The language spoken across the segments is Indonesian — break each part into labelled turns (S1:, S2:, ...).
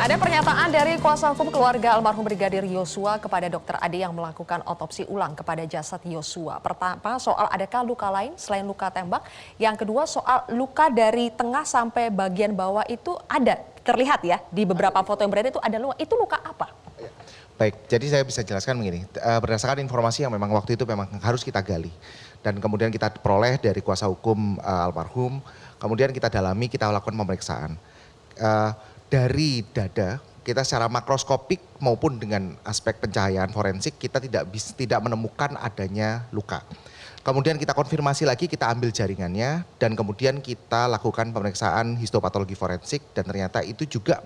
S1: Ada pernyataan dari kuasa hukum keluarga almarhum Brigadir Yosua kepada Dr. Ade yang melakukan otopsi ulang kepada jasad Yosua. Pertama, soal adakah luka lain selain luka tembak. Yang kedua, soal luka dari tengah sampai bagian bawah itu ada, terlihat ya di beberapa foto yang beredar itu ada luka. Itu luka apa?
S2: Baik, jadi saya bisa jelaskan begini. Berdasarkan informasi yang memang waktu itu memang harus kita gali. Dan kemudian kita peroleh dari kuasa hukum almarhum. Kemudian kita dalami, kita lakukan pemeriksaan. Dari dada kita secara makroskopik maupun dengan aspek pencahayaan forensik kita tidak menemukan adanya luka. Kemudian kita konfirmasi lagi, kita ambil jaringannya dan kemudian kita lakukan pemeriksaan histopatologi forensik dan ternyata itu juga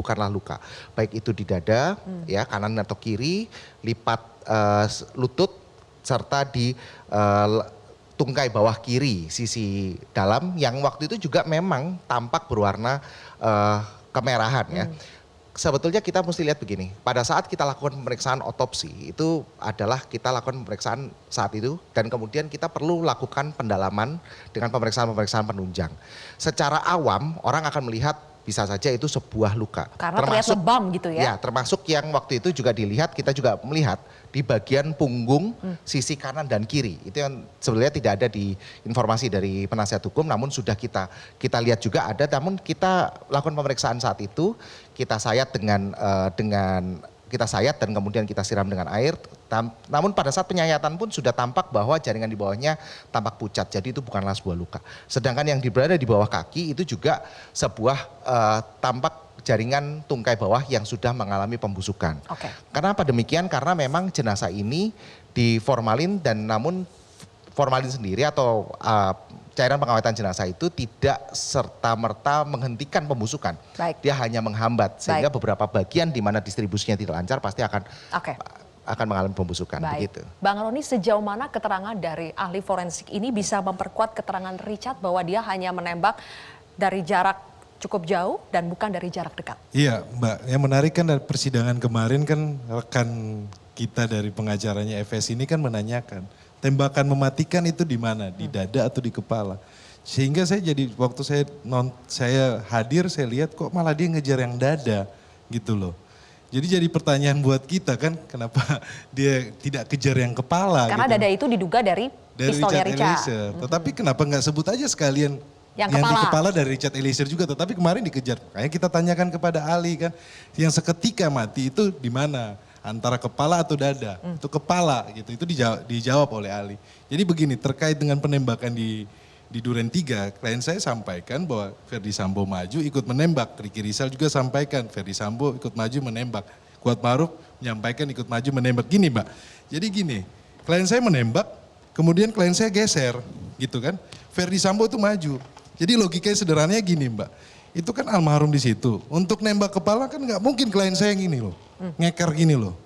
S2: bukanlah luka. Baik itu di dada, ya kanan atau kiri, lipat lutut serta di tungkai bawah kiri sisi dalam yang waktu itu juga memang tampak berwarna kemerahan ya. Sebetulnya kita mesti lihat begini, pada saat kita lakukan pemeriksaan otopsi itu adalah kita lakukan pemeriksaan saat itu dan kemudian kita perlu lakukan pendalaman dengan pemeriksaan-pemeriksaan penunjang. Secara awam orang akan melihat bisa saja itu sebuah luka.
S1: Karena terlihat lebam gitu ya?
S2: Ya, termasuk yang waktu itu juga dilihat, kita juga melihat di bagian punggung sisi kanan dan kiri. Itu yang sebenarnya tidak ada di informasi dari penasihat hukum, namun sudah kita lihat juga ada, namun kita lakukan pemeriksaan saat itu, kita sayat kita sayat dan kemudian kita siram dengan air. Namun pada saat penyayatan pun sudah tampak bahwa jaringan di bawahnya tampak pucat. Jadi itu bukanlah sebuah luka. Sedangkan yang berada di bawah kaki itu juga sebuah tampak jaringan tungkai bawah yang sudah mengalami pembusukan. Kenapa demikian? Karena memang jenazah ini diformalin dan namun formalin sendiri atau cairan pengawetan jenazah itu tidak serta-merta menghentikan pembusukan. Dia hanya menghambat sehingga beberapa bagian di mana distribusinya tidak lancar pasti akan mengalami pembusukan. Begitu.
S1: Bang Roni, sejauh mana keterangan dari ahli forensik ini bisa memperkuat keterangan Richard bahwa dia hanya menembak dari jarak cukup jauh dan bukan dari jarak dekat? Iya
S3: Mbak, yang menarik kan dari persidangan kemarin kan rekan kita dari pengacaranya FS ini kan menanyakan tembakan mematikan itu di mana? Di dada atau di kepala? Sehingga saya jadi waktu saya hadir saya lihat kok malah dia ngejar yang dada gitu loh. Jadi pertanyaan buat kita kan kenapa dia tidak kejar yang kepala? Karena
S1: gitu. Dada itu diduga dari pistolnya Richard.
S3: Tetapi kenapa nggak sebut aja sekalian yang di kepala dari Richard Eliezer juga, tetapi kemarin dikejar. Kayak kita tanyakan kepada Ali kan, yang seketika mati itu di mana? Antara kepala atau dada? Itu kepala gitu, itu dijawab oleh Ali. Jadi begini, terkait dengan penembakan di Duren 3, klien saya sampaikan bahwa Ferdy Sambo maju ikut menembak. Ricky Rizal juga sampaikan Ferdy Sambo ikut maju menembak. Kuat Maruf menyampaikan ikut maju menembak. Gini Mbak, jadi gini, klien saya menembak, kemudian klien saya geser gitu kan. Ferdy Sambo itu maju. Jadi logikanya sederhananya gini Mbak, itu kan almarhum di situ. Untuk nembak kepala kan nggak mungkin klien saya yang gini loh, ngeker gini loh,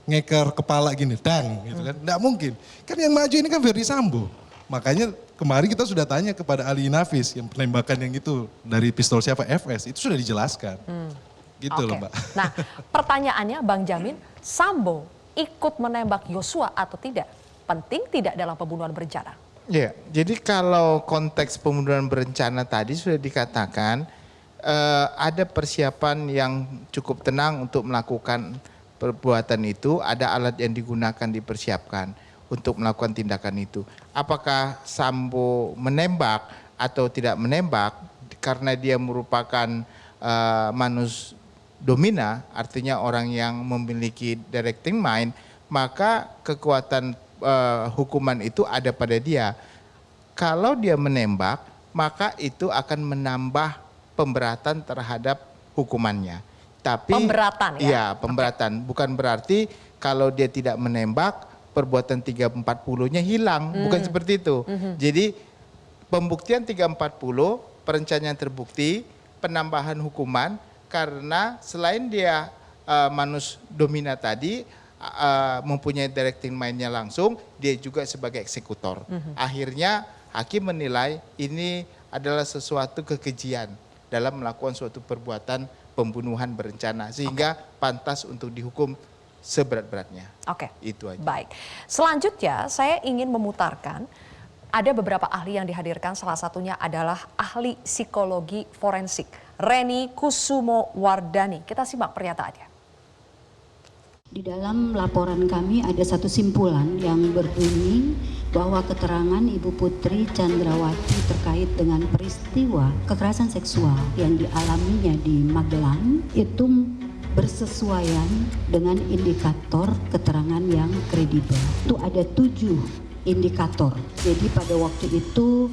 S3: ngeker kepala gini, dang gitu kan, nggak mungkin. Kan yang maju ini kan Ferdy Sambo. Makanya kemarin kita sudah tanya kepada Ali Nafis yang penembakan yang itu dari pistol siapa FS, itu sudah dijelaskan. Gitu loh Mbak.
S1: Nah pertanyaannya Bang Jamin, Sambo ikut menembak Yosua atau tidak? Penting tidak dalam pembunuhan berencana?
S4: Ya, jadi kalau konteks pembunuhan berencana tadi sudah dikatakan ada persiapan yang cukup tenang untuk melakukan perbuatan itu, ada alat yang digunakan dipersiapkan untuk melakukan tindakan itu. Apakah Sambo menembak atau tidak menembak karena dia merupakan manus domina, artinya orang yang memiliki directing mind, maka kekuatan hukuman itu ada pada dia. Kalau dia menembak, maka itu akan menambah pemberatan terhadap hukumannya. Tapi
S1: pemberatan ya?
S4: Iya, pemberatan. Bukan berarti kalau dia tidak menembak, perbuatan 340-nya hilang. Bukan seperti itu. Jadi pembuktian 340, perencanaan terbukti, penambahan hukuman, karena selain dia manus domina tadi, mempunyai directing mind-nya langsung, dia juga sebagai eksekutor. Akhirnya hakim menilai ini adalah sesuatu kekejian dalam melakukan suatu perbuatan pembunuhan berencana, sehingga pantas untuk dihukum seberat-beratnya.
S1: Oke.
S4: Itu aja.
S1: Baik. Selanjutnya saya ingin memutarkan ada beberapa ahli yang dihadirkan, salah satunya adalah ahli psikologi forensik, Reni Kusumo Wardani. Kita simak pernyataannya.
S5: Di dalam laporan kami ada satu simpulan yang berbunyi bahwa keterangan Ibu Putri Chandrawati terkait dengan peristiwa kekerasan seksual yang dialaminya di Magelang itu bersesuaian dengan indikator keterangan yang kredibel. Itu ada 7 indikator. Jadi pada waktu itu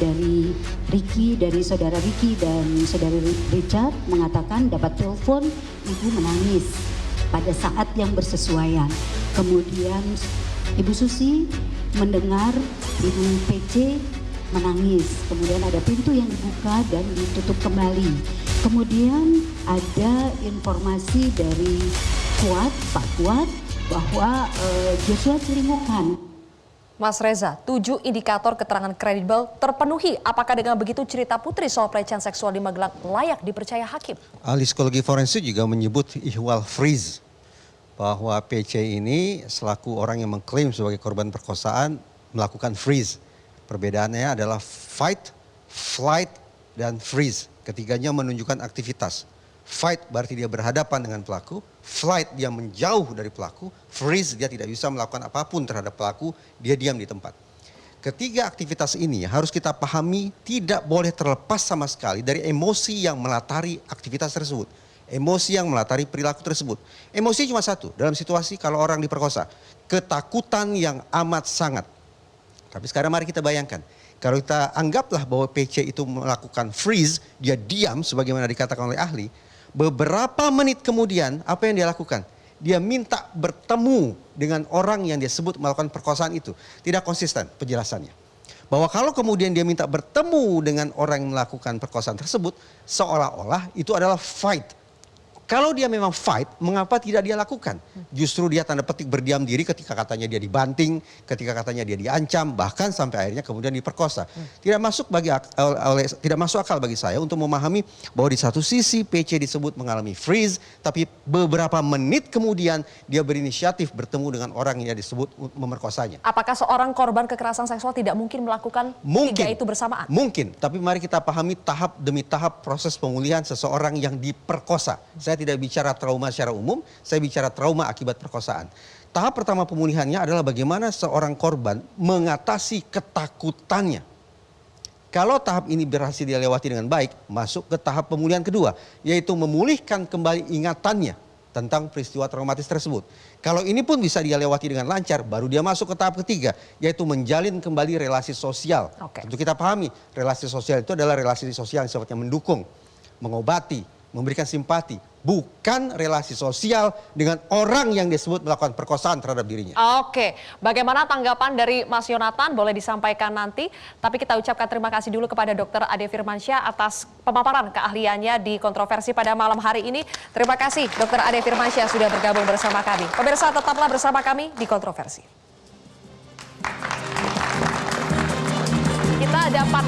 S5: dari saudara Ricky dan saudara Richard mengatakan dapat telepon ibu menangis pada saat yang bersesuaian. Kemudian Ibu Susi mendengar Ibu PC menangis. Kemudian ada pintu yang dibuka dan ditutup kembali. Kemudian ada informasi dari Pak Kuat bahwa Joshua selingkuhan.
S1: Mas Reza, 7 indikator keterangan kredibel terpenuhi. Apakah dengan begitu cerita Putri soal pelecehan seksual di Magelang layak dipercaya hakim?
S6: Ahli psikologi forensik juga menyebut ihwal freeze, bahwa PC ini selaku orang yang mengklaim sebagai korban perkosaan melakukan freeze. Perbedaannya adalah fight, flight, dan freeze. Ketiganya menunjukkan aktivitas. Fight berarti dia berhadapan dengan pelaku, flight dia menjauh dari pelaku, freeze dia tidak bisa melakukan apapun terhadap pelaku, dia diam di tempat. Ketiga aktivitas ini harus kita pahami tidak boleh terlepas sama sekali dari emosi yang melatari aktivitas tersebut. Emosi yang melatari perilaku tersebut. Emosi cuma satu dalam situasi kalau orang diperkosa, ketakutan yang amat sangat. Tapi sekarang mari kita bayangkan, kalau kita anggaplah bahwa PC itu melakukan freeze, dia diam sebagaimana dikatakan oleh ahli, beberapa menit kemudian apa yang dia lakukan? Dia minta bertemu dengan orang yang dia sebut melakukan perkosaan itu. Tidak konsisten penjelasannya. Bahwa kalau kemudian dia minta bertemu dengan orang yang melakukan perkosaan tersebut, seolah-olah itu adalah fight. Kalau dia memang fight, mengapa tidak dia lakukan? Justru dia tanda petik berdiam diri ketika katanya dia dibanting, ketika katanya dia diancam, bahkan sampai akhirnya kemudian diperkosa. Tidak masuk akal bagi saya untuk memahami bahwa di satu sisi PC disebut mengalami freeze, tapi beberapa menit kemudian dia berinisiatif bertemu dengan orang yang disebut memerkosanya.
S1: Apakah seorang korban kekerasan seksual tidak mungkin melakukan tiga itu bersamaan?
S6: Mungkin, tapi mari kita pahami tahap demi tahap proses pemulihan seseorang yang diperkosa. Saya tidak bicara trauma secara umum, saya bicara trauma akibat perkosaan. Tahap pertama pemulihannya adalah bagaimana seorang korban mengatasi ketakutannya. Kalau tahap ini berhasil dilewati dengan baik, masuk ke tahap pemulihan kedua, yaitu memulihkan kembali ingatannya tentang peristiwa traumatis tersebut. Kalau ini pun bisa dia lewati dengan lancar, baru dia masuk ke tahap ketiga, yaitu menjalin kembali relasi sosial. Tentu kita pahami, relasi sosial itu adalah relasi sosial yang sifatnya mendukung, mengobati, memberikan simpati, bukan relasi sosial dengan orang yang disebut melakukan perkosaan terhadap dirinya.
S1: Oke, bagaimana tanggapan dari Mas Yonatan? Boleh disampaikan nanti, tapi kita ucapkan terima kasih dulu kepada Dr. Ade Firmansyah atas pemaparan keahliannya di kontroversi pada malam hari ini. Terima kasih Dr. Ade Firmansyah sudah bergabung bersama kami. Pemirsa, tetaplah bersama kami di kontroversi. Kita dapat